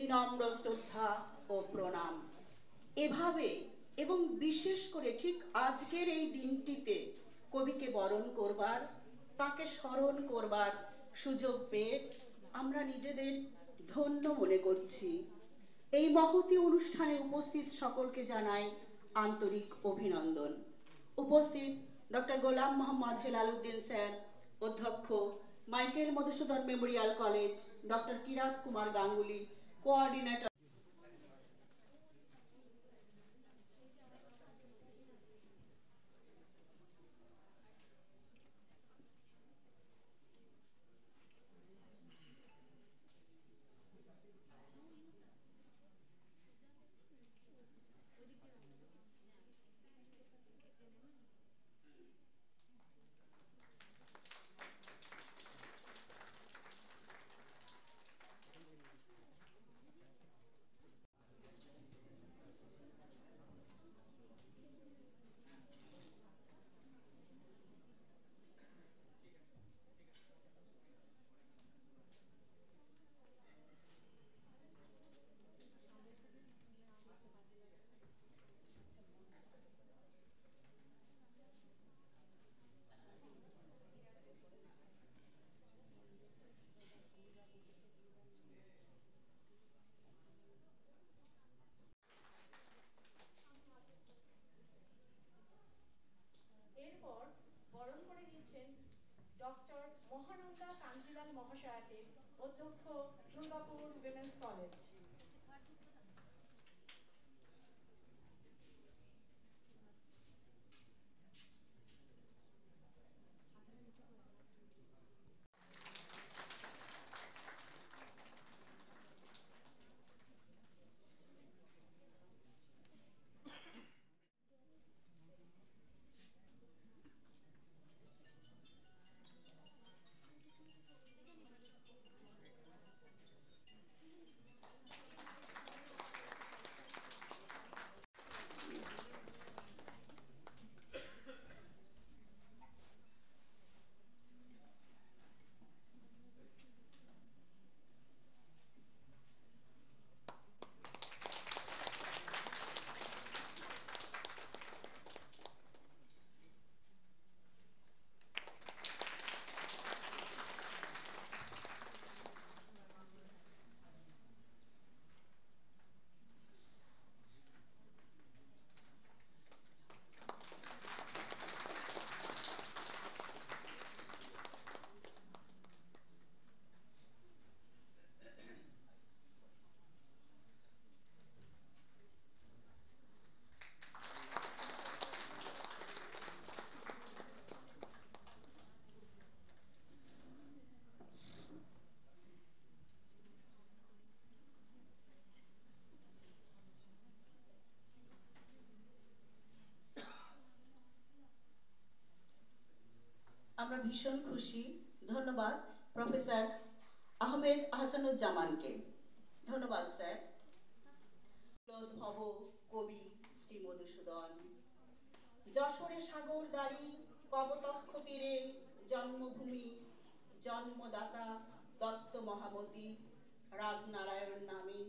বিনম্র শ্রদ্ধা ও প্রণাম। এভাবে এবং বিশেষ করে ঠিক আজকের এই দিনটিতে কবিকে বরণ করবার, তাকে স্মরণ করবার সুযোগ পেয়ে আমরা নিজেদের ধন্য মনে করছি। এই মহতী অনুষ্ঠানে উপস্থিত সকলকে জানাই আন্তরিক অভিনন্দন। উপস্থিত ডক্টর গোলাম মোহাম্মদ হেলালুদ্দিন স্যার, অধ্যক্ষ, Michael Madhusudan memorial college, doctor Kirat Kumar Ganguly, coordinator. এরপর বরণ করে নিচ্ছেন ডক্টর মহানন্দা কাঞ্জিলাল মহাশয়াকে, অধ্যক্ষ, দুর্গাপুর উইমেন্স কলেজ। আমরা ভীষণ খুশি। ধন্যবাদ প্রফেসর আহমেদ আহসানুজ্জামানকে। ধন্যবাদ স্যার। ভব কবি শ্রী মধুসূদন। যশোরে সাগর দাঁড়ি কবতক্ষ তীরে জন্মভূমি, জন্মদাতা দত্ত মহামতি রাজনারায়ণ নামে।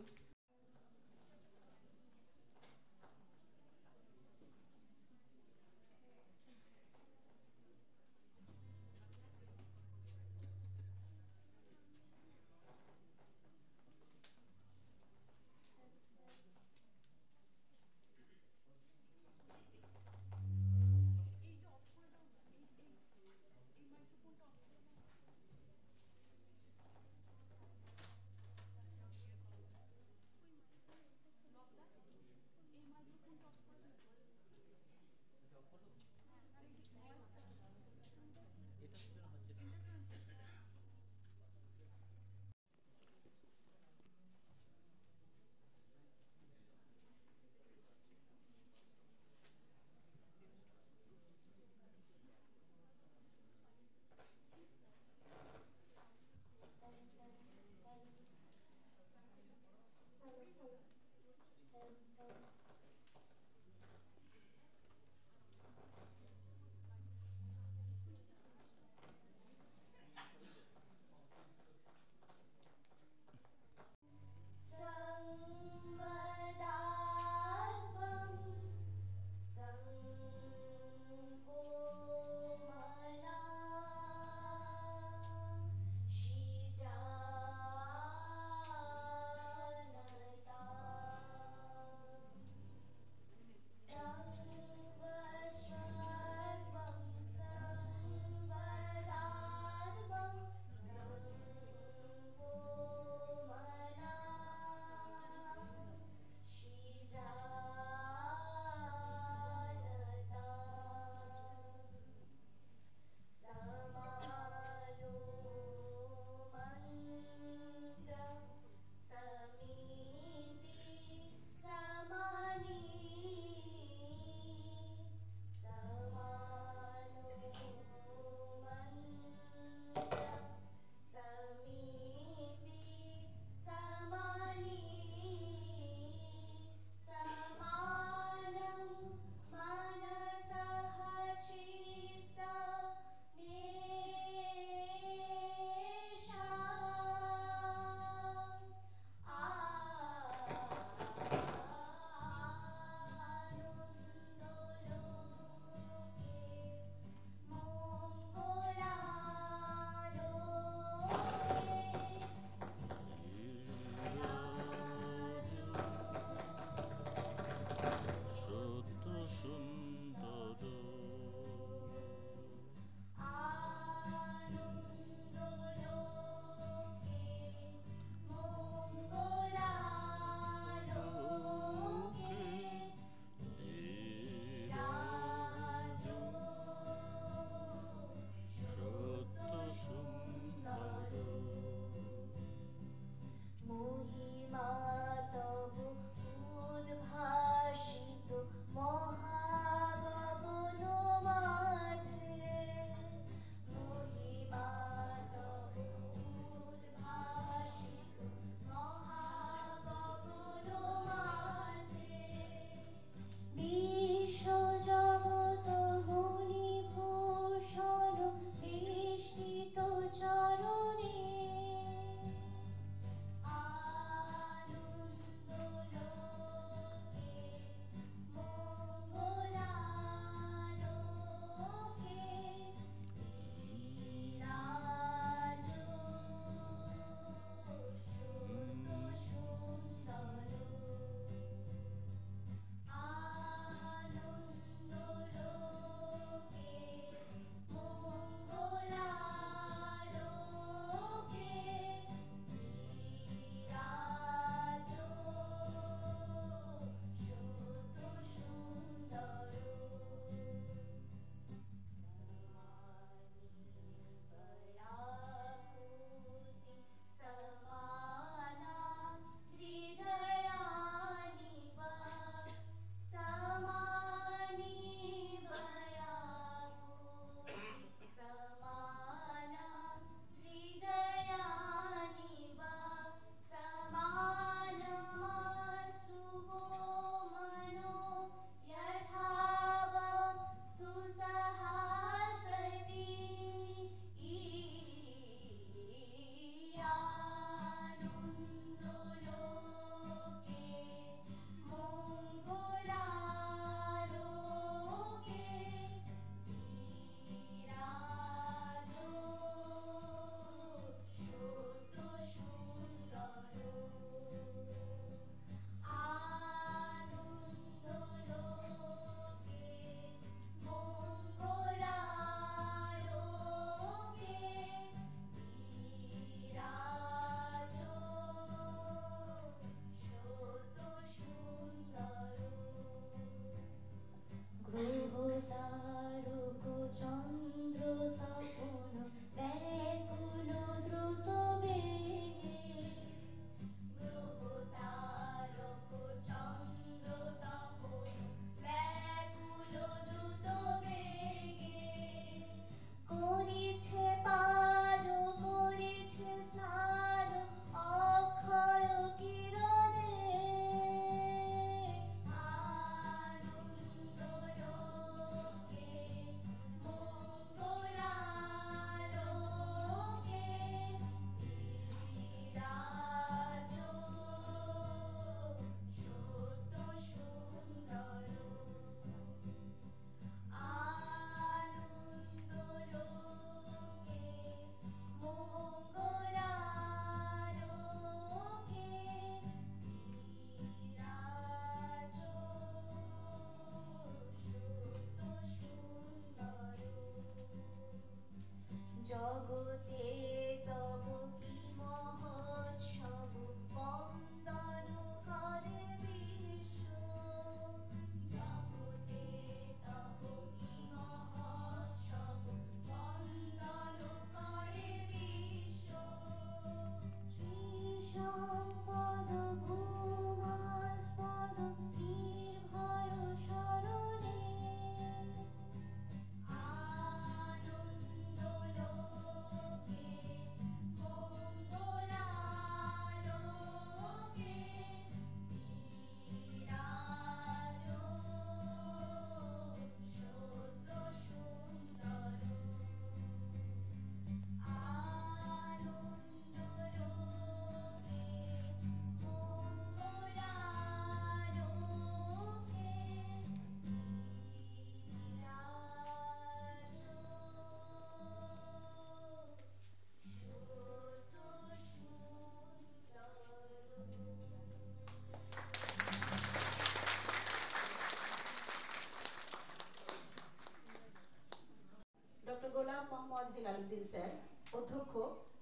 গোলাম মোহাম্মদ হেলালুদ্দিন স্যার, অধ্যক্ষ,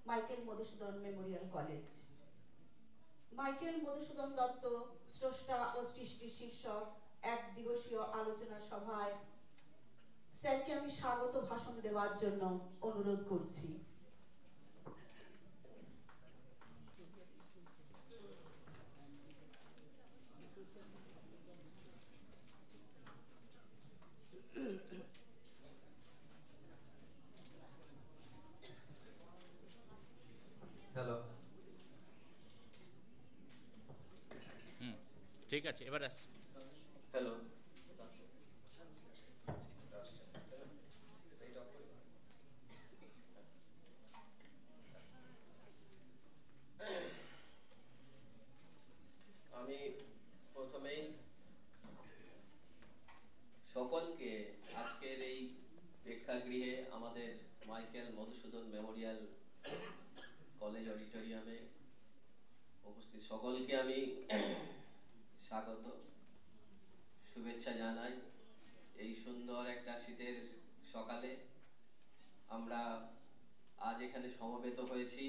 Michael Madhusudan memorial college. Michael Madhusudan Dutta, স্রষ্টা ও সৃষ্টি শীর্ষক এক দিবসীয় আলোচনা সভায় স্যারকে আমি স্বাগত ভাষণ দেওয়ার জন্য অনুরোধ করছি। হ্যালো, ঠিক আছে, এবার আস। হ্যালো। আমি প্রথমেই সকলকে আজকের এই প্রেক্ষাগৃহে আমাদের মাইকেল মধুসূদন মেমোরিয়াল কলেজ অডিটোরিয়ামে উপস্থিত সকলকে আমি স্বাগত, শুভেচ্ছা জানাই। এই সুন্দর একটা শীতের সকালে আমরা আজ এখানে সমবেত হয়েছি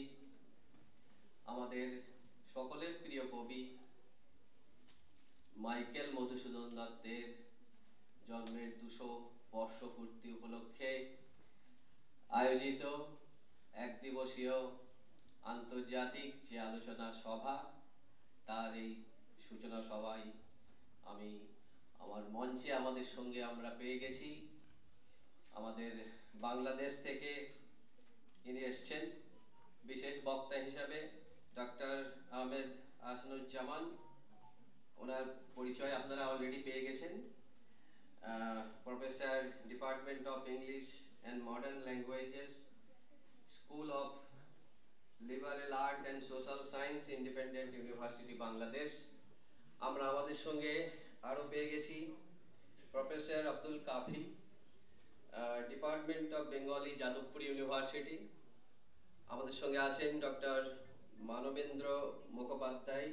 আমাদের সকলের প্রিয় কবি মাইকেল মধুসূদন দত্তের জন্মের 200 বর্ষপূর্তি উপলক্ষে আয়োজিত এক দিবসীয় আন্তর্জাতিক যে আলোচনা সভা, তার এই সূচনা সভায় আমি আমার মঞ্চে আমাদের সঙ্গে আমরা পেয়ে গেছি আমাদের বাংলাদেশ থেকে ইনি এসছেন বিশেষ বক্তা হিসাবে ডক্টর আহমেদ আহসানুজ্জামান। ওনার পরিচয় আপনারা অলরেডি পেয়ে গেছেন। Professor, department of English and modern languages, school of liberal art and social science, independent university Bangladesh. আমরা আমাদের সঙ্গে আরও পেয়ে গেছি professor Abdul Kafi, department of Bengali, Jadavpur university. আমাদের সঙ্গে আছেন doctor Manabendra Mukhopadhyay,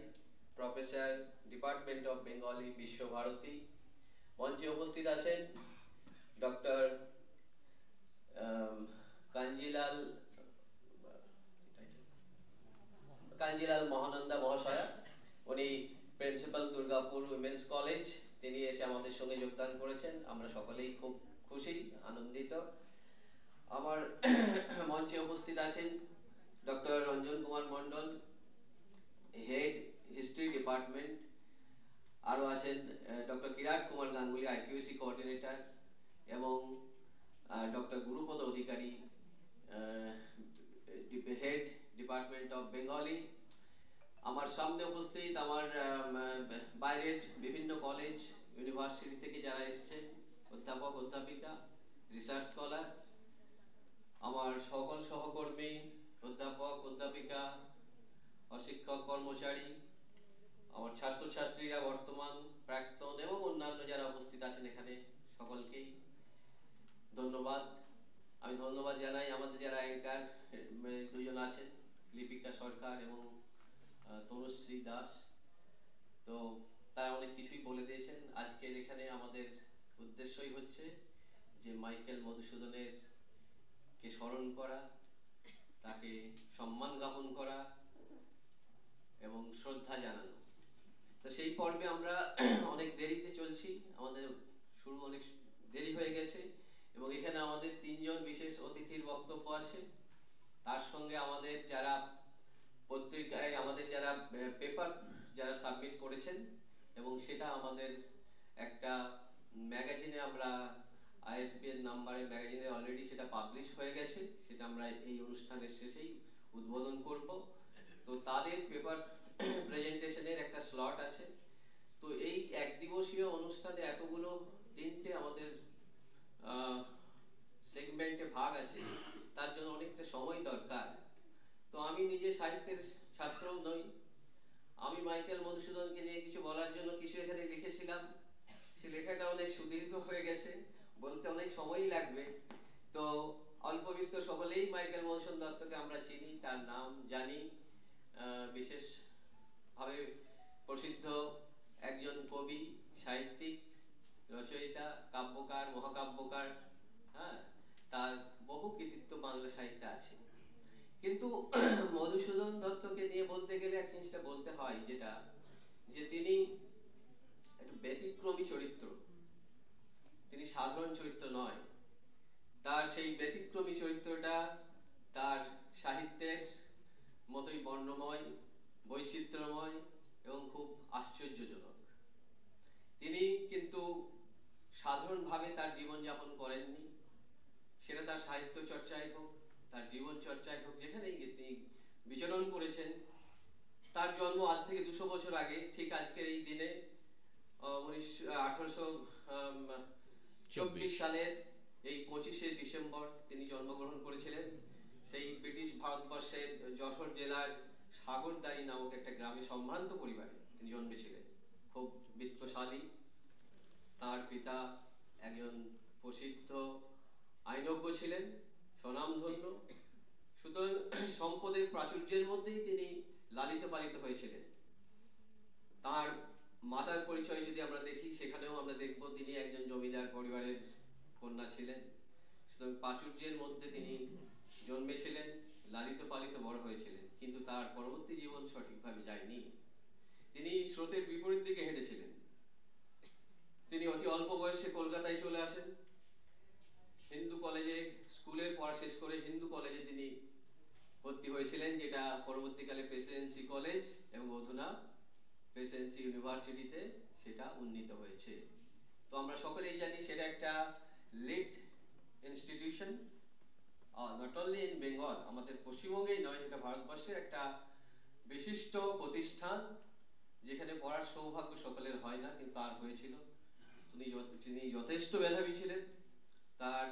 professor, department of Bengali, Visva Bharati. মঞ্চে উপস্থিত আছেন ডক্টর কাঞ্জিলাল মহানন্দা মহাশয়া, উনি প্রিন্সিপাল, দুর্গাপুর উইমেন্স কলেজ। তিনি এসে আমাদের সঙ্গে যোগদান করেছেন, আমরা সকলেই খুব খুশি, আনন্দিত। আমার মঞ্চে উপস্থিত আছেন doctor Ranjan Kumar Mondal, head, history department. আরও আছেন ডক্টর কিরাট কুমার গাঙ্গুলি, আইকিউসি কোঅর্ডিনেটর, এবং doctor Gurupada Adhikari, head, department of Bengali. আমার সামনে উপস্থিত আমার বাইরের বিভিন্ন কলেজ, ইউনিভার্সিটি থেকে যারা এসেছেন, অধ্যাপক, অধ্যাপিকা, রিসার্চ স্কলার, আমার সকল সহকর্মী, অধ্যাপক, অধ্যাপিকা, অশিক্ষক কর্মচারী, আমার ছাত্রছাত্রীরা, বর্তমান, প্রাক্তন এবং অন্যান্য যারা উপস্থিত আছেন এখানে, সকলকেই ধন্যবাদ। আমি ধন্যবাদ জানাই আমাদের যারা অ্যাঙ্কার দুজন আছেন, লিপিকা সরকার এবং তনুশ্রী দাস। তো তারা অনেক কিছুই বলে দিয়েছেন। আজকের এখানে আমাদের উদ্দেশ্যই হচ্ছে যে মাইকেল মধুসূদনের কে স্মরণ করা, তাকে সম্মান জ্ঞাপন করা এবং শ্রদ্ধা জানানো। তো সেই পর্বে আমরা অনেক দেরিতে চলছি, আমাদের শুরু অনেক দেরি হয়ে গেছে, এবং এখানে আমাদের 3 জন বিশেষ অতিথির বক্তব্য আছে। তার সঙ্গে আমাদের যারা পত্রিকায়, আমাদের যারা পেপার যারা সাবমিট করেছেন, এবং সেটা আমাদের একটা ম্যাগাজিনে, আমরা আইএসবিএন নাম্বারে ম্যাগাজিনে অলরেডি সেটা পাবলিশ হয়ে গেছে, সেটা আমরা এই অনুষ্ঠানের শেষেই উদ্বোধন করব। তো তাদের পেপার প্রেজেন্টেশনের একটা স্লট আছে। তো এই এক দিবসীয় অনুষ্ঠানে এতগুলো, 3টে আমাদের সেগমেন্টে ভাগ আছে, তার জন্য অনেকটা সময় দরকার। তো আমি নিজে সাহিত্যের ছাত্রও নই, আমি মাইকেল মধুসূদনকে নিয়ে কিছু বলার জন্য কিছু এখানে লিখেছিলাম। সে লেখাটা অনেক সুদীর্ঘ হয়ে গেছে, বলতে অনেক সময়ই লাগবে। তো অল্প বিস্তর সকলেই মাইকেল মধুসূদন দত্তকে আমরা চিনি, তার নাম জানি। বিশেষ ভাবে প্রসিদ্ধ একজন কবি, সাহিত্যিক, রচয়িতা, কাব্যকার, মহাকাব্যকার। হ্যাঁ, তার বহু কিন্তু মধুসূদন দত্তকে নিয়ে বলতে গেলে এক জিনিসটা বলতে হয়, যেটা যে তিনি একটু ব্যতিক্রমী চরিত্র, তিনি সাধারণ চরিত্র নয়। তার সেই ব্যতিক্রমী চরিত্রটা তার সাহিত্যের মতোই বর্ণময়, বৈচিত্র্যময় এবং খুব আশ্চর্যজনক। তিনি কিন্তু সাধারণভাবে তার জীবনযাপন করেননি, সেটা তার সাহিত্য চর্চায় হোক, তার জীবন চর্চায় হোক, যেখানেই তিনি বিচরণ করেছেন। তার জন্ম আজ থেকে 200 বছর আগে, ঠিক আজকের এই দিনে 1824 সালের এই 25শে ডিসেম্বর তিনি জন্মগ্রহণ করেছিলেন। সেই ব্রিটিশ ভারতবর্ষের যশোর জেলার সাগরদাঁড়ি নামক একটা গ্রামে সম্ভ্রান্ত পরিবারে তিনি জন্মেছিলেন। খুব বিত্তশালী। তার পিতা একজন প্রসিদ্ধ আইনজ্ঞ ছিলেন, স্বনামধন্য। সুতরাং সম্পদের প্রাচুর্যের মধ্যেই তিনি লালিত পালিত হয়েছিলেন। তার মাতার পরিচয় যদি আমরা দেখি, সেখানেও আমরা দেখব তিনি একজন জমিদার পরিবারের কন্যা ছিলেন। সুতরাং প্রাচুর্যের মধ্যে তিনি জন্মেছিলেন, লালিত পালিত বড় হয়েছিলেন, কিন্তু তার পরবর্তী জীবন সঠিকভাবে যায়নি। তিনি স্রোতের বিপরীত দিকে হেঁটেছিলেন। তিনি অতি অল্প বয়সে কলকাতায় চলে আসেন। হিন্দু কলেজে স্কুলের পড়া শেষ করে হিন্দু কলেজে তিনি ভর্তি হয়েছিলেন, যেটা পরবর্তীকালে প্রেসিডেন্সি কলেজ এবং অধুনা প্রেসিডেন্সি ইউনিভার্সিটিতে সেটা উন্নীত হয়েছে। তো আমরা সকলেই জানি সেটা একটা lead institution, not only in Bengal, আমাদের পশ্চিমবঙ্গেই নয়, এটা ভারতবর্ষের একটা বিশিষ্ট প্রতিষ্ঠান, যেখানে পড়ার সৌভাগ্য সকলের হয় না, কিন্তু তার হয়েছিল। তিনি যথেষ্ট মেধাবী ছিলেন। তার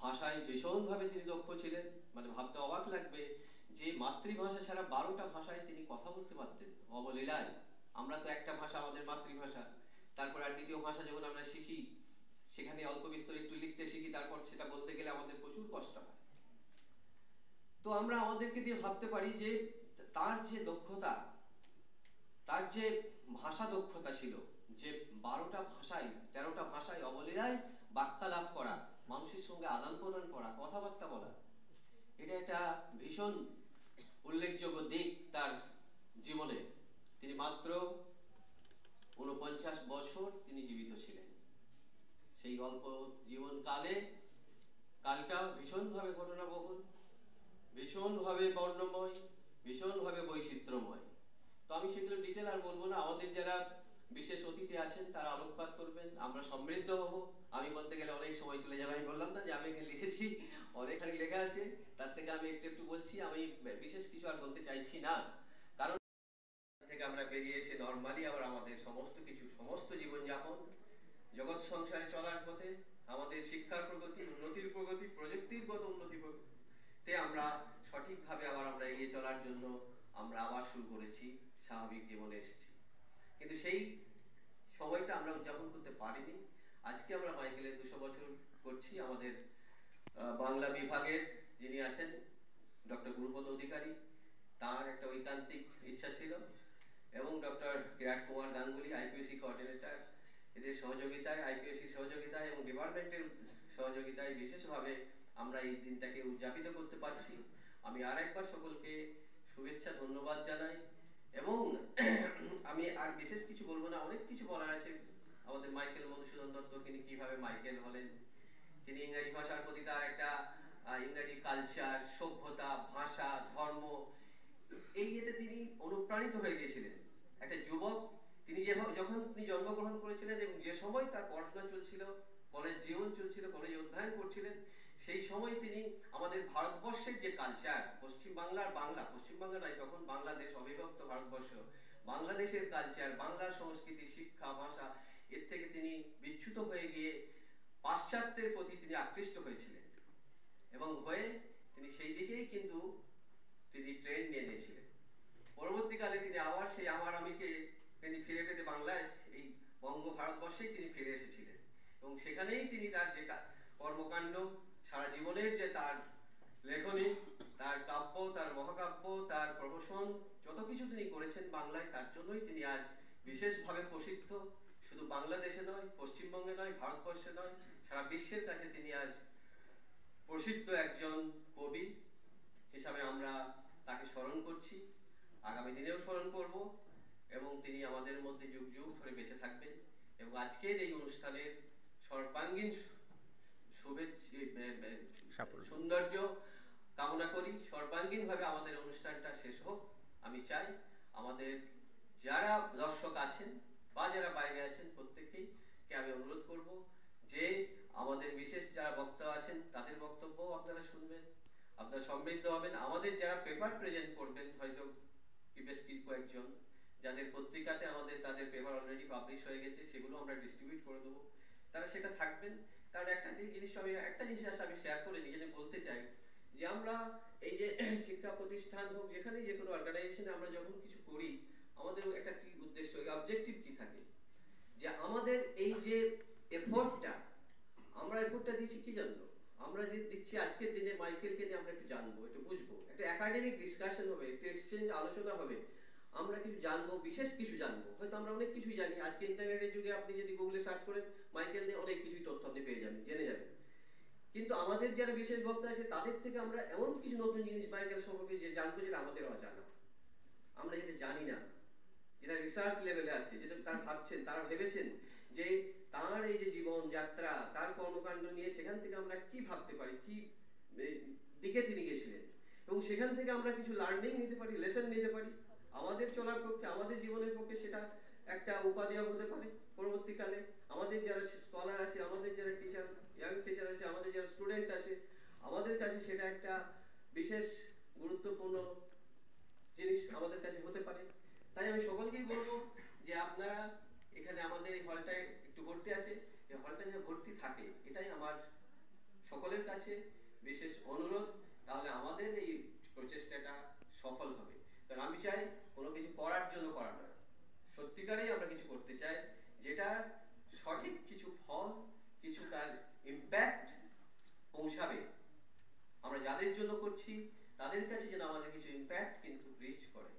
ভাষায় ভীষণভাবে তিনি দক্ষ ছিলেন। মানে ভাবতে অবাক লাগবে যে মাতৃভাষা ছাড়া 12টা ভাষায় তিনি কথা বলতে পারতেন অবলীলায়। আমরা তো একটা ভাষা, আমাদের মাতৃভাষা, তারপর আর দ্বিতীয় ভাষা যখন আমরা শিখি, সেখানে অল্প বিস্তর একটু লিখতে শিখি, তারপর সেটা বলতে গেলে আমাদের প্রচুর কষ্ট হয়। তো আমরা আমাদেরকে দিয়ে ভাবতে পারি যে তার যে দক্ষতা, তার যে ভাষা দক্ষতা ছিল, যে 12টা ভাষায় 13টা ভাষায় অবলীলায় বাক্যালাপ করা, মানুষের সঙ্গে আদান প্রদান করা, কথাবার্তা বলা, এটা একটা ভীষণ উল্লেখযোগ্য দিক তার জীবনে। তিনি মাত্র 49 বছর তিনি জীবিত ছিলেন। সেই অল্প জীবনকালে কালটা ভীষণভাবে ঘটনাবহুল, ভীষণভাবে বর্ণময়, ভীষণভাবে বৈচিত্র্যময়। তো আমি সেগুলো ডিটেল আর বলবো না। আমাদের যারা বিশেষ অতিথি আছেন তারা আলোকপাত করবেন, আমরা সমৃদ্ধ হব। আমি বলতে গেলে অনেক সময় চলে যাবে। আমি বললাম না যে আমি এখানে লিখেছি, অনেকখানি লেখা আছে, তার থেকে আমি একটু একটু বলছি। আমি বিশেষ কিছু আর বলতে চাইছি না, কারণ থেকে আমরা বেরিয়ে এসে নর্মালি আবার আমাদের সমস্ত কিছু, সমস্ত জীবনযাপন, জগৎ সংসারে চলার পথে আমাদের শিক্ষার প্রগতি, উন্নতির প্রগতি, প্রযুক্তিগত উন্নতিতে আমরা সঠিকভাবে আবার আমরা এগিয়ে চলার জন্য আমরা আবার শুরু করেছি, স্বাভাবিক জীবনে এসেছি। কিন্তু সেই সময়টা আমরা উদযাপন করতে পারিনি। আজকে আমরা মাইকেলের 200 বছর করছি। আমাদের বাংলা বিভাগের যিনি আছেন ডক্টর গুরুপদ অধিকারী, তার একটা ঐকান্তিক ইচ্ছা ছিল, এবং doctor Kirat Kumar Ganguly IPSC coordinator, এদের সহযোগিতায়, আইপিএসসি সহযোগিতায় এবং ডিপার্টমেন্টের সহযোগিতায় বিশেষভাবে আমরা এই দিনটাকে উদযাপিত করতে পারছি। আমি আর একবার সকলকে শুভেচ্ছা, ধন্যবাদ জানাই। এবং আমি আর বিশেষ কিছু বলবো না, অনেক কিছু বলার আছে। আমাদের মাইকেল মধুসূদন দত্ত, তিনি কিভাবে মাইকেল হলেন, তিনি ইংরেজি ভাষার প্রতি তার একটা ইংরেজি কালচার, সভ্যতা, ভাষা, ধর্ম, এই ইয়েতে তিনি অনুপ্রাণিত হয়ে গিয়েছিলেন। একটা যুবক, তিনি যখন তিনি জন্মগ্রহণ করেছিলেন এবং যে সময় তার পড়াশোনা চলছিল, কলেজ জীবন চলছিল, কলেজ অধ্যয়ন করছিলেন, সেই সময় তিনি আমাদের ভারতবর্ষের যে কালচার, পশ্চিমবাংলার বাংলা, পশ্চিমবাংলা নয়, তখন বাংলাদেশ অবিভক্ত ভারতবর্ষ, বাংলাদেশের কালচার, বাংলার সংস্কৃতি, শিক্ষা, ভাষা, এর থেকে তিনি বিচ্যুত হয়ে গিয়ে পাশ্চাত্যের প্রতি তিনি আকৃষ্ট হয়েছিলেন, এবং হয়ে তিনি সেই দিকেই কিন্তু তিনি ট্রেন নিয়ে নিয়েছিলেন। পরবর্তীকালে তিনি আবার সেই আমার আমিকে তিনি ফিরে পেতে বাংলায়, এই বঙ্গ ভারতবর্ষেই তিনি ফিরে এসেছিলেন, এবং সেখানেই তিনি তার যে কর্মকাণ্ড, সারা জীবনের যে তার লেখনী, তার কাব্য, তার মহাকাব্য, তার প্রহসন, যত কিছু তিনি করেছেন বাংলায়, তার জন্যই তিনি আজ বিশেষভাবে প্রসিদ্ধ। শুধু বাংলাদেশে নয়, পশ্চিমবঙ্গে নয়, ভারতবর্ষে নয়, সারা বিশ্বের কাছে তিনি আজ প্রসিদ্ধ একজন কবি, হিসাবে আমরা তাকে স্মরণ করছি, আগামী দিনেও স্মরণ করব, এবং তিনি আমাদের মধ্যে যুগ যুগ ধরে বেঁচে থাকবেন। এবং আজকের এই অনুষ্ঠানের সর্বাঙ্গীন সৌন্দর্য কামনা করি, সর্বাঙ্গীনভাবে আমাদের অনুষ্ঠানটা শেষ হোক আমি চাই। আমাদের যারা দর্শক আছেন বা যারা বাইরে আছেন প্রত্যেককেই আমি অনুরোধ করব যে আমাদের বিশেষ যারা বক্তা আছেন তাদের বক্তব্যও আপনারা শুনবেন, আপনারা সমৃদ্ধ হবেন। আমাদের যারা পেপার প্রেজেন্ট করবেন, হয়তো বেশ কয়েকজন যাদের পত্রিকাতে আমাদের তাদের পেপার অলরেডি পাবলিশ হয়ে গেছে, সেগুলো আমরা ডিস্ট্রিবিউট করে দেবো, তারা সেটা থাকবেন। কারণ একটা জিনিস আমি শেয়ার করে নিজে বলতে চাই যে আমরা এই যে শিক্ষা প্রতিষ্ঠান হোক, যেখানে যে কোনো অর্গানাইজেশনে আমরা যখন কিছু করি, আমাদের একটা কি উদ্দেশ্য, অবজেক্টিভ কি থাকে, যে আমাদের এই যে এফোর্টটা দিচ্ছি কি জানলো, আমরা যে দিচ্ছি আজকের দিনে মাইকেলকে নিয়ে আমরা একটু জানবো, একটু বুঝবো, একটা একাডেমিক ডিসকাশন হবে, একটু এক্সচেঞ্জ আলোচনা হবে, আমরা কিছু জানবো, বিশেষ কিছু জানবো। হয়তো আমরা অনেক কিছুই জানি, আজকে ইন্টারনেটের যুগে আপনি যদি গুগলে সার্চ করেন মাইকেল নিয়ে অনেক কিছুই তথ্য আপনি পেয়ে যাবেন, জেনে যাবেন। কিন্তু আমাদের যারা বিশেষ বক্তা আছে তাদের থেকে আমরা এমন কিছু নতুন জিনিস মাইকেল সম্পর্কে যে জানবো, যেটা আমাদের অজানা, আমরা যেটা জানি না, যেটা রিসার্চ লেভেলে আছে, যেটা তারা ভাবছেন, তারা ভেবেছেন যে তার এই যে জীবন যাত্রা, তার কর্মকাণ্ড নিয়ে সেখান থেকে আমরা কি ভাবতে পারি, কি দিকে তিনি গেছিলেন, এবং সেখান থেকে আমরা কিছু লার্নিং নিতে পারি, লেসন নিতে পারি। আমাদের চলার পক্ষে, আমাদের জীবনের পক্ষে সেটা একটা উপাদেয় হতে পারে পরবর্তীকালে। আমাদের যারা স্কলার আছে, আমাদের যারা টিচার, ইয়াং টিচার আছে, আমাদের যারা স্টুডেন্ট আছে, আমাদের কাছে সেটা একটা বিশেষ গুরুত্বপূর্ণ জিনিস আমাদের কাছে হতে পারে। তাই আমি সকলকেই বলবো যে আপনারা এখানে আমাদের এই হলটায় একটু ভর্তি আছে, এই হলটা যেন ভর্তি থাকে, এটাই আমার সকলের কাছে বিশেষ অনুরোধ। তাহলে আমাদের এই প্রচেষ্টাটা সফল হবে। কারণ আমি চাই কোনো কিছু করার জন্য করা নয়, সত্যিকারেই আমরা কিছু করতে চাই যেটা সঠিক কিছু ফল, কিছু তার ইম্প্যাক্ট পৌঁছাবে। আমরা যাদের জন্য করছি তাদের কাছে যেন আমাদের কিছু ইম্প্যাক্ট কিন্তু রিচ করে,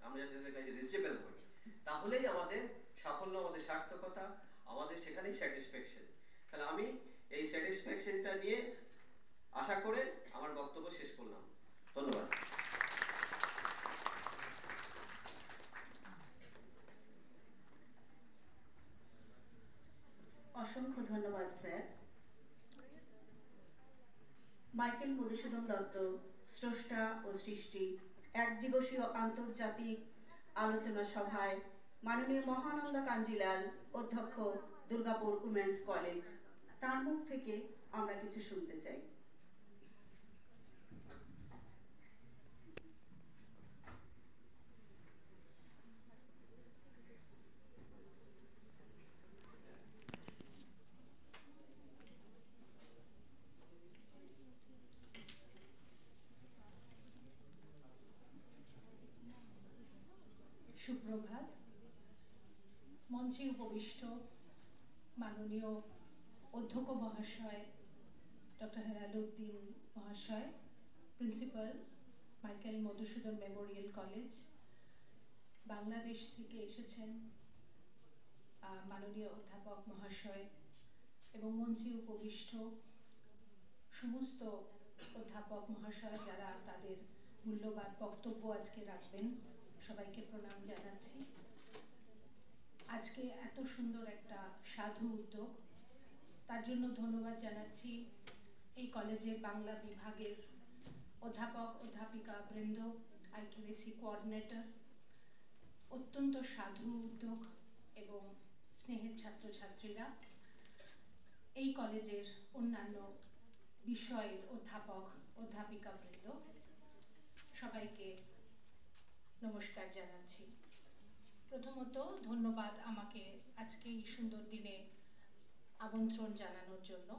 আমরা যাদের কাছে রিচেবল করি, তাহলেই আমাদের সাফল্য, আমাদের সার্থকতা, আমাদের সেখানেই স্যাটিসফ্যাকশন। তাহলে আমি এই স্যাটিসফ্যাকশনটা নিয়ে আশা করে আমার বক্তব্য শেষ করলাম। ধন্যবাদ। অসংখ্য ধন্যবাদ স্যার। মাইকেল মধুসূদন দত্ত, স্রষ্টা ও সৃষ্টি, এক দিবসীয় আন্তর্জাতিক আলোচনা সভায় মাননীয় মহানন্দা কাঞ্জিলাল, অধ্যক্ষ, দুর্গাপুর উমেন্স কলেজ, তার মুখ থেকে আমরা কিছু শুনতে চাই। সুপ্রভাত। মঞ্চে উপবিষ্ট মাননীয় অধ্যক্ষ মহাশয় ডক্টর হেলালুদ্দিন মহাশয়, principal Michael Madhusudan memorial college, Bangladesh থেকে এসেছেন মাননীয় অধ্যাপক মহাশয়, এবং মঞ্চে উপবিষ্ট সমস্ত অধ্যাপক মহাশয় যারা তাদের মূল্যবান বক্তব্য আজকে রাখবেন, সবাইকে প্রণাম জানাচ্ছি। আজকে এত সুন্দর একটা সাধু উদ্যোগ, তার জন্য ধন্যবাদ জানাচ্ছি এই কলেজের বাংলা বিভাগের অধ্যাপক অধ্যাপিকা বৃন্দ, আইকিউএসি কোঅর্ডিনেটর, অত্যন্ত সাধু উদ্যোগ এবং স্নেহের ছাত্রছাত্রীরা, এই কলেজের অন্যান্য বিষয়ের অধ্যাপক অধ্যাপিকা বৃন্দ, সবাইকে নমস্কার জানাচ্ছি। প্রথমত ধন্যবাদ আমাকে আজকে এই সুন্দর দিনে আমন্ত্রণ জানানোর জন্য।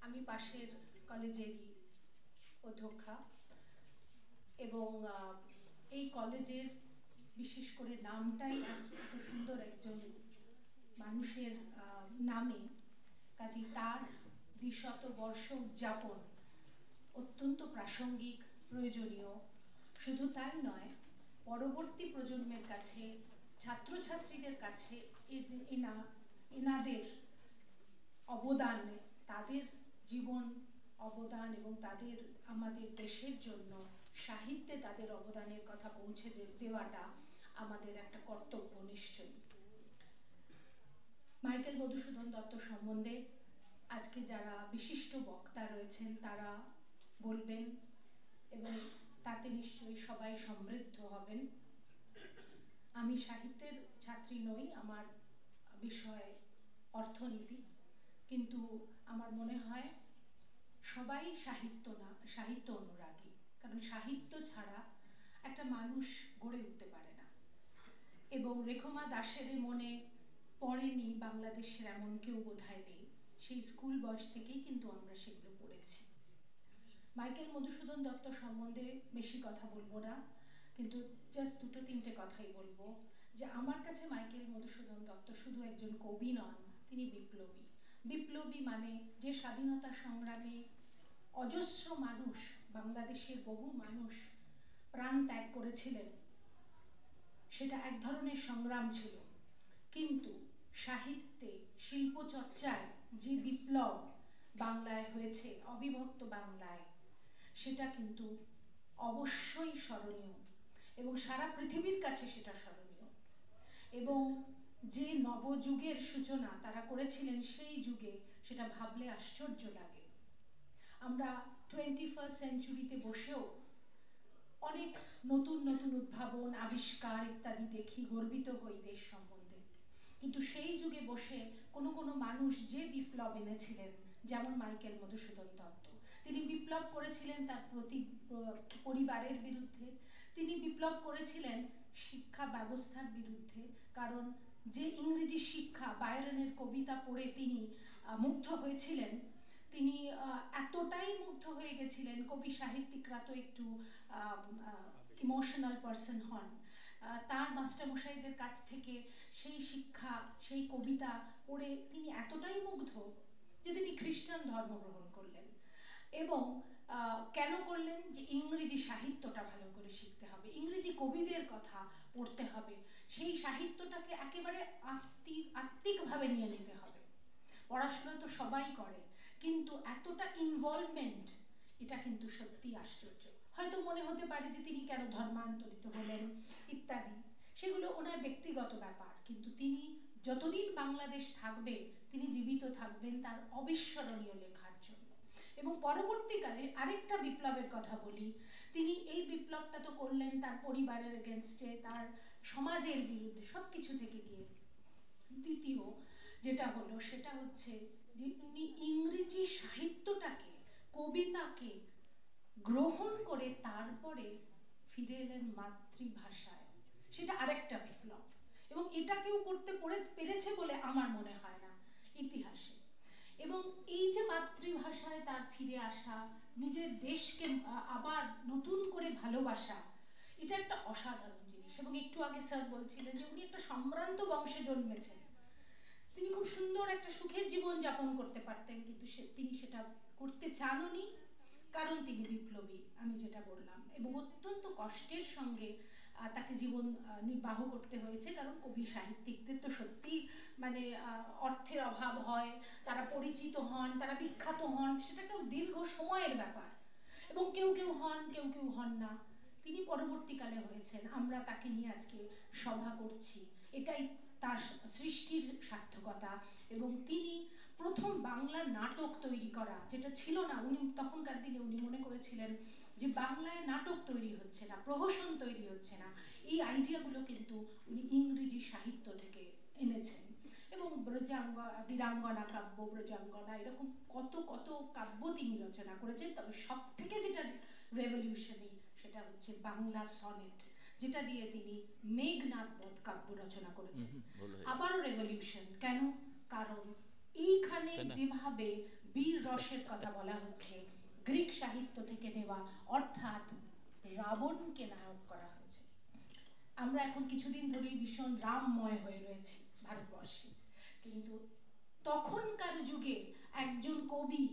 আমি পাশের কলেজেরই অধ্যক্ষা, এবং এই কলেজের বিশেষ করে নামটাই এত সুন্দর একজন মানুষের নামে, কাজে তার ২০০ বর্ষ উদযাপন অত্যন্ত প্রাসঙ্গিক, প্রয়োজনীয়। শুধু তাই নয়, পরবর্তী প্রজন্মের কাছে, ছাত্রছাত্রীদের কাছে এনাদের অবদান, তাদের জীবন অবদান এবং তাদের আমাদের দেশের জন্য সাহিত্যে তাদের অবদানের কথা পৌঁছে দেওয়াটা আমাদের একটা কর্তব্য নিশ্চয়ই। মাইকেল মধুসূদন দত্ত সম্বন্ধে আজকে যারা বিশিষ্ট বক্তা রয়েছেন তারা বলবেন এবং তাতে নিশ্চয়ই সবাই সমৃদ্ধ হবেন। আমি সাহিত্যের ছাত্রী নই, আমার বিষয় অর্থনীতি, কিন্তু আমার মনে হয় সবাই সাহিত্য অনুরাগী, কারণ সাহিত্য ছাড়া একটা মানুষ গড়ে উঠতে পারে না। এবং রেখমা দাসের মনে পড়েনি বাংলাদেশের এমন কেউ বোধহয় নেই, সেই স্কুল বয়স থেকেই কিন্তু আমরা সেগুলো পড়েছি। মাইকেল মধুসূদন দত্ত সম্বন্ধে বেশি কথা বলবো না, কিন্তু জাস্ট দুটো তিনটে কথাই বলবো যে আমার কাছে মাইকেল মধুসূদন দত্ত শুধু একজন কবি নন, তিনি বিপ্লবী। বিপ্লবী মানে যে স্বাধীনতা সংগ্রামে অজস্র মানুষ, বাংলাদেশের বহু মানুষ প্রাণ ত্যাগ করেছিলেন, সেটা এক ধরনের সংগ্রাম ছিল। কিন্তু সাহিত্যে, শিল্প চর্চায় যে বিপ্লব বাংলায় হয়েছে, অবিভক্ত বাংলায়, সেটা কিন্তু অবশ্যই স্মরণীয় এবং সারা পৃথিবীর কাছে সেটা স্মরণীয়। এবং যে নবযুগের সূচনা তারা করেছিলেন সেই যুগে, সেটা ভাবলে আশ্চর্য লাগে। আমরা 21st সেঞ্চুরিতে বসেও অনেক নতুন নতুন উদ্ভাবন, আবিষ্কার ইত্যাদি দেখি, গর্বিত হই দেশ সম্বন্ধে। কিন্তু সেই যুগে বসে কোনো কোনো মানুষ যে বিপ্লব এনেছিলেন, যেমন মাইকেল মধুসূদন দত্ত, তিনি বিপ্লব করেছিলেন তার পরিবারের বিরুদ্ধে, তিনি বিপ্লব করেছিলেন শিক্ষা ব্যবস্থার বিরুদ্ধে। কারণ যে ইংরেজি শিক্ষা, বায়রনের কবিতা পড়ে তিনি মুগ্ধ হয়েছিলেন, তিনি এতটাই মুগ্ধ হয়ে গেছিলেন, কবি সাহিত্যিকরা তো একটু ইমোশনাল পার্সন হন, তার মাস্টারমশাইদের কাছ থেকে সেই শিক্ষা, সেই কবিতা পড়ে তিনি এতটাই মুগ্ধ যে তিনি খ্রিস্টান ধর্ম গ্রহণ করলেন। এবং কেন করলেন? যে ইংরেজি সাহিত্যটা ভালো করে শিখতে হবে, ইংরেজি কবিদের কথা পড়তে হবে, সেই সাহিত্যটাকে একেবারে আত্মিকভাবে নিয়ে নিতে হবে। পড়াশোনা তো সবাই করে, কিন্তু এতটা ইনভলভমেন্ট, এটা কিন্তু সত্যি আশ্চর্য। হয়তো মনে হতে পারে যে তিনি কেন ধর্মান্তরিত হলেন ইত্যাদি, সেগুলো ওনার ব্যক্তিগত ব্যাপার, কিন্তু তিনি যতদিন বাংলাদেশ থাকবে তিনি জীবিত থাকবেন তার অবিস্মরণীয় লেখার জন্য। এবং পরবর্তীকালে আরেকটা বিপ্লবের কথা বলি, তিনি এই বিপ্লবটা তো করলেন তার পরিবারের এগেনস্টে, তার সমাজের বিরুদ্ধে, সবকিছু থেকে গিয়ে। দ্বিতীয় যেটা হলো সেটা হচ্ছে যে উনি ইংরেজি সাহিত্যটাকে, কবিতাকে গ্রহণ করে তারপরে ফিরে এলেন মাতৃভাষায়, সেটা আরেকটা বিপ্লব। এবং এটা কেউ করতে পেরেছে বলে আমার মনে হয় না ইতিহাসে। এবং এই যে মাতৃভাষায় তার ফিরে আসা, নিজের দেশকে আবার নতুন করে ভালোবাসা, এটা একটা অসাধারণ জিনিস। এবং একটু আগে স্যার বলছিলেন যে উনি একটা সম্ভ্রান্ত বংশে জন্মেছেন, তিনি খুব সুন্দর একটা সুখের জীবন যাপন করতে পারতেন, কিন্তু তিনি সেটা করতে চাননি, কারণ তিনি বিপ্লবী, আমি যেটা বললাম। এবং অত্যন্ত কষ্টের সঙ্গে তাকে জীবন নির্বাহ করতে হয়েছে, কারণ কবি সাহিত্যিকদের তো সত্যি মানে অর্থের অভাব হয়, তারা পরিচিত হন, তারা বিখ্যাত হন, সেটা একটা দীর্ঘ সময়ের ব্যাপার। এবং কেউ কেউ হন, কেউ কেউ হন না। তিনি পরবর্তীকালে হয়েছেন, আমরা তাকে নিয়ে আজকে সভা করছি, এটাই তার সৃষ্টির সার্থকতা। এবং তিনি প্রথম বাংলা নাটক তৈরি করা, যেটা ছিল না, উনি তখনকার দিনে উনি মনে করেছিলেন যে বাংলায় নাটক তৈরি হচ্ছে না, প্রহসন তৈরি হচ্ছে না, এই আইডিয়াগুলো কিন্তু উনি ইংরেজি সাহিত্য থেকে এনেছেন। এবং বীরাঙ্গনা কাব্য, ব্রজাঙ্গনা, এরকম কত কত কাব্য তিনি রচনা করেছেন। তবে সব থেকে যেটা রেভলিউশনারি সেটা হচ্ছে বাংলা সনেট, যেটা দিয়ে তিনি মেঘনাদ বধ কাব্য রচনা করেছেন। আবারও রেভলিউশন, কেন? কারণ এইখানে যেভাবে বীর রসের কথা বলা হচ্ছে, গ্রিক সাহিত্য থেকে নেওয়া, অর্থাৎ রাবণকে নায়ক করা হয়েছে। আমরা এখন কিছুদিন ধরেই ভীষণ রামময় হয়ে রয়েছে ভারতবর্ষে, কিন্তু তখনকার যুগে একজন কবি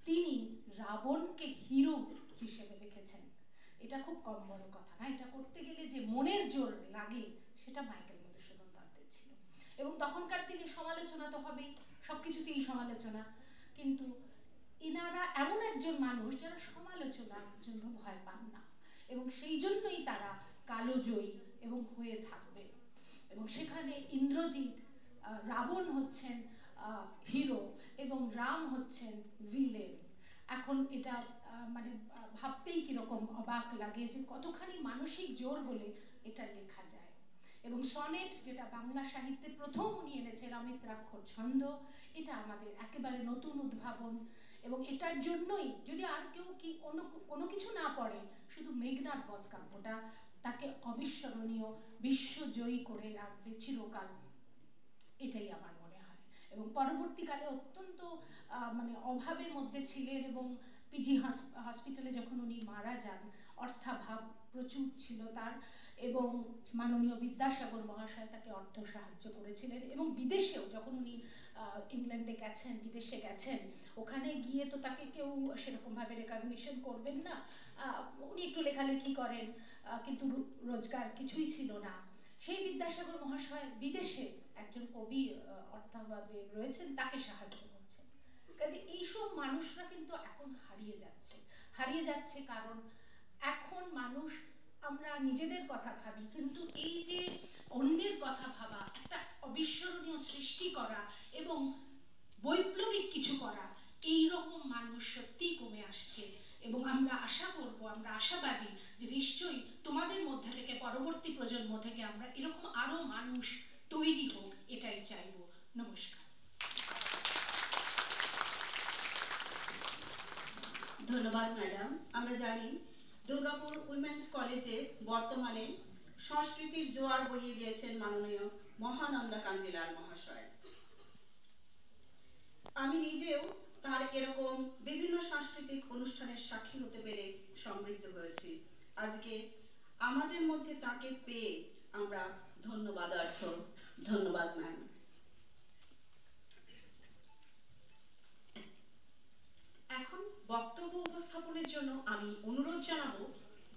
তিনি রাবণকে হিরো হিসেবে দেখেছেন। এটা খুব কম বড় কথা না, এটা করতে গেলে যে মনের জোর লাগে সেটা মাইকেল মধুসূদন দত্তের ছিল। এবং তখনকার দিনে সমালোচনা তো হবেই, সবকিছুতেই সমালোচনা, কিন্তু এনারা এমন একজন মানুষ যারা সমালোচনার জন্য ভয় পান না, এবং সেই জন্যই তারা কালোজয়ী এবং হয়ে থাকবে। এবং সেখানে ইন্দ্রজিৎ, রাবণ হচ্ছেন হিরো এবং রাম হচ্ছেন ভিলেন। এখন এটা মানে ভাবতেই কিরকম অবাক লাগে যে কতখানি মানসিক জোর হলে এটা লেখা যায়। এবং সনেট, যেটা বাংলা সাহিত্যে প্রথম উনি এনেছেন, অমিত্রাক্ষর ছন্দ, এটা আমাদের একেবারে নতুন উদ্ভাবন। এবং এটার জন্যই যদি আর কেউ কি কোনো কিছু না পড়ে, শুধু মেঘনাদ বধ কাব্যটা তাকে অবিস্মরণীয়, বিশ্বজয়ী করে রাখবে চিরকাল, এটাই আমার মনে হয়। এবং পরবর্তীকালে অত্যন্ত মানে অভাবের মধ্যে ছিলেন, এবং পিজি হসপিটালে যখন উনি মারা যান, অর্থাভাব প্রচুর ছিল তার, এবং মাননীয় বিদ্যাসাগর মহাশয় তাকে অর্থ সাহায্য করেছিলেন। এবং বিদেশেও যখন উনি ইংল্যান্ডে গেছেন, বিদেশে গেছেন, ওখানে গিয়ে তো তাকে কেউ সেরকমভাবে রেকগনিশন করবেন না। উনি একটু লেখালেখি করেন, কিন্তু রোজগার কিছুই ছিল না। সেই বিদ্যাসাগর মহাশয় বিদেশে একজন কবি অর্থাভাবে রয়েছেন, তাকে সাহায্য করছেন। কাজে এইসব মানুষরা কিন্তু এখন হারিয়ে যাচ্ছে কারণ এখন মানুষ, আমরা নিজেদের কথা ভাবি, কিন্তু এই যে অন্যের কথা ভাবা, একটা অবিস্মরণীয় সৃষ্টি করা এবং বৈপ্লবিক কিছু করা, এই রকম মানুষ সত্যিই কমে আসছে। এবং আমরা আশা করব, আমরা আশাবাদী যে নিশ্চয়ই তোমাদের মধ্যে থেকে, পরবর্তী প্রজন্ম থেকে আমরা এরকম আরো মানুষ তৈরি হোক, এটাই চাইবো। নমস্কার। ধন্যবাদ ম্যাডাম। আমরা জানি দুর্গাপুর উইমেন্স কলেজে বর্তমানে সংস্কৃতির জোয়ার বইয়ে দিয়েছেন মাননীয় মহানন্দা কাঞ্জিলাল মহাশয়। আমি নিজেও তার এরকম বিভিন্ন সাংস্কৃতিক অনুষ্ঠানের সাক্ষী হতে পেরে সমৃদ্ধ হয়েছি। আজকে আমাদের মধ্যে তাকে পেয়ে আমরা ধন্যবাদার্থ। ধন্যবাদ ম্যাম। এখন বক্তব্য উপস্থাপনের জন্য আমি অনুরোধ জানাবো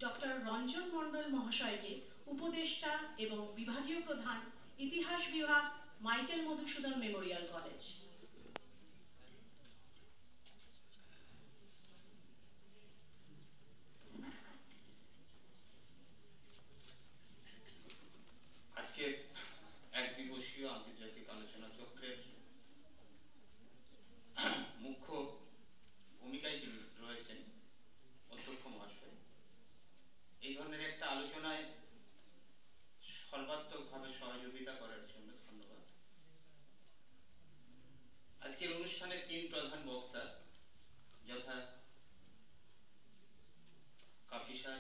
ডক্টর রঞ্জন মণ্ডল মহাশয়কে, উপদেষ্টা এবং বিভাগীয় প্রধান, ইতিহাস বিভাগ, মাইকেল মধুসূদন মেমোরিয়াল কলেজ। আজকে এক দিবসীয় আন্তর্জাতিক আলোচনা চক্রের মুখ্য ভূমিকায় যিনি রয়েছেন, অধ্যক্ষ মহাশয়, এই ধরনের একটা আলোচনায় সর্বাত্মকভাবে সহযোগিতা করার জন্য ধন্যবাদ। আজকের অনুষ্ঠানে তিন প্রধান বক্তা, যথা কাফি স্যার,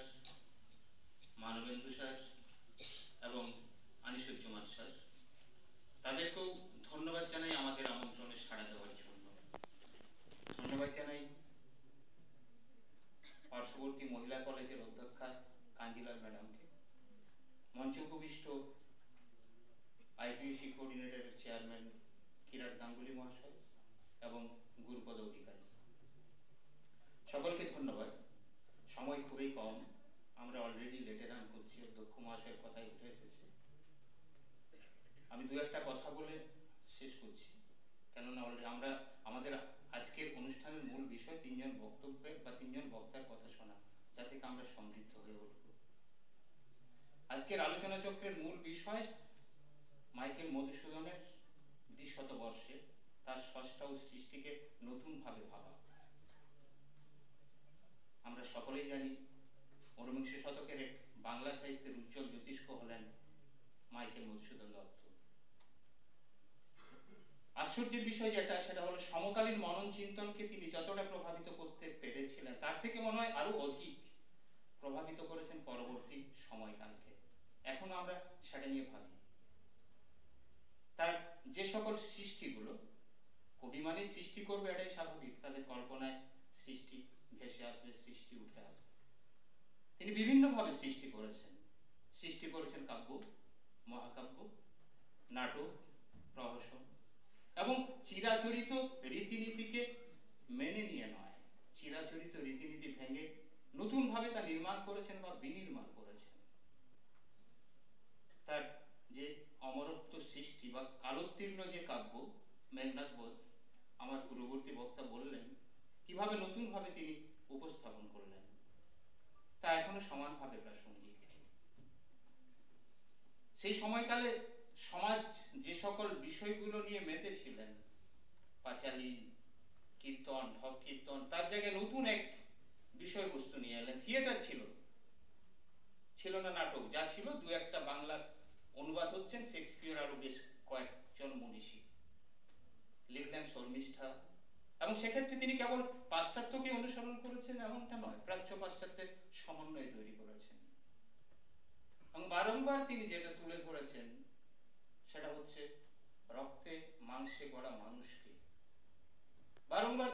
মানবেন্দু স্যার এবং আনিসুজ্জামান স্যার, তাদেরকেও ধন্যবাদ জানাই আমাদের আমন্ত্রণে সাড়া দেওয়ার জন্য। ধন্যবাদ জানাই পার্শ্ববর্তী মহিলা কলেজের অধ্যক্ষা কাঞ্জিলাল ম্যাডামকে, মঞ্চে উপবিষ্ট আইপিএসি কোঅর্ডিনেটরের চেয়ারম্যান কিরাট গাঙ্গুলি মহাশয় এবং গুরুপদ অধিকারী, সকলকে ধন্যবাদ। সময় খুবই কম, আমরা অলরেডি লেটে রান করছি, অধ্যক্ষ মহাশয়ের কথাই উঠে এসেছে। আমি দু একটা কথা বলে শেষ করছি, কেননা অলরেডি আমরা আমাদের আজকের অনুষ্ঠানের মূল বিষয় তিনজন বক্তব্যের বা তিনজন বক্তার কথা শোনা, যা থেকে আমরা সমৃদ্ধ হয়ে উঠব। আজকের আলোচনা চক্রের মূল বিষয় মাইকেল মধুসূদনের দ্বিশতবর্ষে তার স্রষ্টা ও সৃষ্টিকে নতুন ভাবে ভাবা। আমরা সকলেই জানি ঊনবিংশ শতকের এক বাংলা সাহিত্যের উজ্জ্বল জ্যোতিষ্ক হলেন মাইকেল মধুসূদন দত্ত। আশ্চর্যের বিষয় যেটা, সেটা হলো সমকালীন মনন চিন্তনকে তিনি যতটা প্রভাবিত করতে পেরেছিলেন, তার থেকে মনে হয় আরো অধিক প্রভাবিত করেছেন পরবর্তী সময়কালকে। এখন আমরা সেটা নিয়ে ভাবি। তার যে সকল সৃষ্টিগুলো, কবি মানে সৃষ্টি করবে এটাই স্বাভাবিক, তাদের কল্পনায় সৃষ্টি ভেসে আসবে, সৃষ্টি উঠে আসবে। তিনি বিভিন্নভাবে সৃষ্টি করেছেন কাব্য, মহাকাব্য, নাটক, প্রহসন, এবং চিরাচরিত রীতিনীতিকে মেনে নিয়ে নয়, চিরাচরিত রীতিনীতি ভেঙে নতুন ভাবে তা নির্মাণ করেছেন বা বিনির্মাণ করেছেন। তার যে অমরত্ব সৃষ্টি বা কালোত্তীর্ণ যে কাব্য মেঘনাদ বধ, আমার পূর্ববর্তী বক্তা বললেন কিভাবে নতুনভাবে তিনি উপস্থাপন করলেন, তা এখনো সমানভাবে প্রাসঙ্গিক। সেই সময়কালে সমাজ যে সকল বিষয়গুলো নিয়ে মেতেছিলেন, পাঁচালী, কীর্তন, ঢপ কীর্তন, তার জায়গায় নতুন এক বিষয়বস্তু নিয়ে এলেন। থিয়েটার ছিল না নাটক, যা ছিল দু একটা বাংলা অনুবাদ হচ্ছেন, শেক্সপিয়র আরো বেশ কয়েকজন মনীষী লিখলেন শর্মিষ্ঠা। এবং সেক্ষেত্রে তিনি কেবল পাশ্চাত্যকে অনুসরণ করেছেন এমনটা নয়, প্রাচ্য পাশ্চাত্যের সমন্বয় তৈরি করেছেন। এবং বারংবার তিনি যেটা তুলে ধরেছেন সেটা হচ্ছে রক্তে মাংসে গড়া মানুষকে। বারংবার